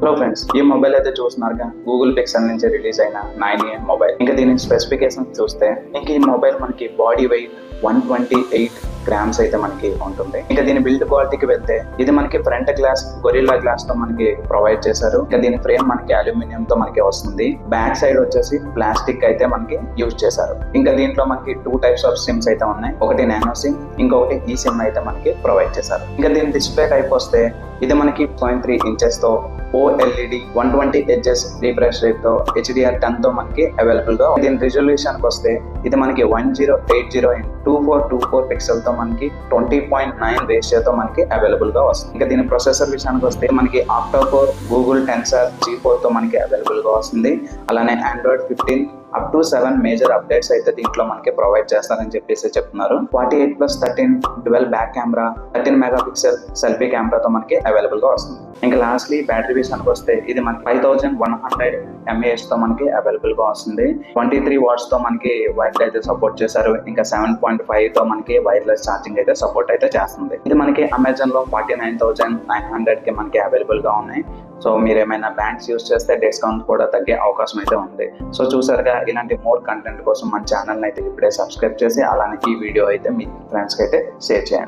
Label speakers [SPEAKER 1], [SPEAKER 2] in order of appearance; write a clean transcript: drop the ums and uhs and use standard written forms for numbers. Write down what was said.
[SPEAKER 1] Hello friends, ఈ mobile అయితే చూస్తున్నారుగా, గూగుల్ పిక్సెల్ నుంచి రిలీజ్ అయిన 9A మొబైల్. ఇంకా దీని స్పెసిఫికేషన్ చూస్తే ఇంక ఈ మొబైల్ మనకి బాడీ వెయిట్ 128 గ్రామ్స్ అయితే మనకి ఉంటుంది. ఇంకా దీని బిల్డ్ క్వాలిటీకి వెళ్తే ఇది మనకి ఫ్రంట్ గ్లాస్ గొరిల్లా గ్లాస్ తో మనకి ప్రొవైడ్ చేశారు. ఇంకా దీని ఫ్రేమ్ మనకి అల్యూమినియం తో మనకి వస్తుంది. బ్యాక్ సైడ్ వచ్చేసి ప్లాస్టిక్ అయితే మనకి యూజ్ చేశారు. ఇంకా దీంట్లో మనకి 2 టైప్స్ ఆఫ్ సిమ్స్ అయితే ఉన్నాయి. ఒకటి నానో సిమ్, ఇంకొకటి ఈ సిమ్ అయితే మనకి ప్రొవైడ్ చేశారు. ఇంకా దీని డిస్ప్లే టైప్ వస్తే ఇది మనకి 0.3 ఇంచెస్ తో OLED 120 హెచ్ఎస్ రిఫ్రెష్ రేట్ తో HDR10 తో మనకి అవైలబుల్ గా. దీని రిజల్యూషన్ కి వస్తే ఇది మనకి 1080x2424 పిక్సెల్ తో మనకి 20.9 రేషియోతో మనకి అవైలబుల్ గా వస్తుంది. ఇంకా దీని ప్రొసెసర్ విషయానికి వస్తే మనకి octa core Google tensor G4 తో మనకి అవైలబుల్ గా వస్తుంది. అలానే Android 15 up to 7 major updates అయితే దీంట్లో మనకి ప్రొవైడ్ చేస్తారని చెప్పేసి చెప్తున్నారు. 48+13 dual back camera, 13 megapixel selfie కెమెరాతో మనకి అవైలబుల్ గా వస్తుంది. ఇంకా లాస్ట్లీ బ్యాటరీ విషయానికి వస్తే ఇది మనకి 5100 mAh తో మనకి అవైలబుల్ గా వస్తుంది. 23 watts తో మనకి వైఫై అయితే సపోర్ట్ చేశారు. ఇంకా 7.5 తో మనకి వైర్లెస్ ఛార్జింగ్ అయితే సపోర్ట్ అయితే చేస్తుంది. ఇది మనకి అమెజాన్ లో 49,900 కి మనకి అవైలబుల్ గా ఉన్నాయి. సో మీరు ఏమైనా బ్యాంక్స్ యూస్ చేస్తే డిస్కౌంట్ కూడా తగ్గే అవకాశం అయితే ఉంది. సో చూసారుగా, ఇలాంటి మోర్ కంటెంట్ కోసం మన ఛానల్ అయితే ఇప్పుడే సబ్స్క్రైబ్ చేసి అలానే ఈ వీడియో అయితే మీ ఫ్రెండ్స్కి అయితే షేర్ చేయండి.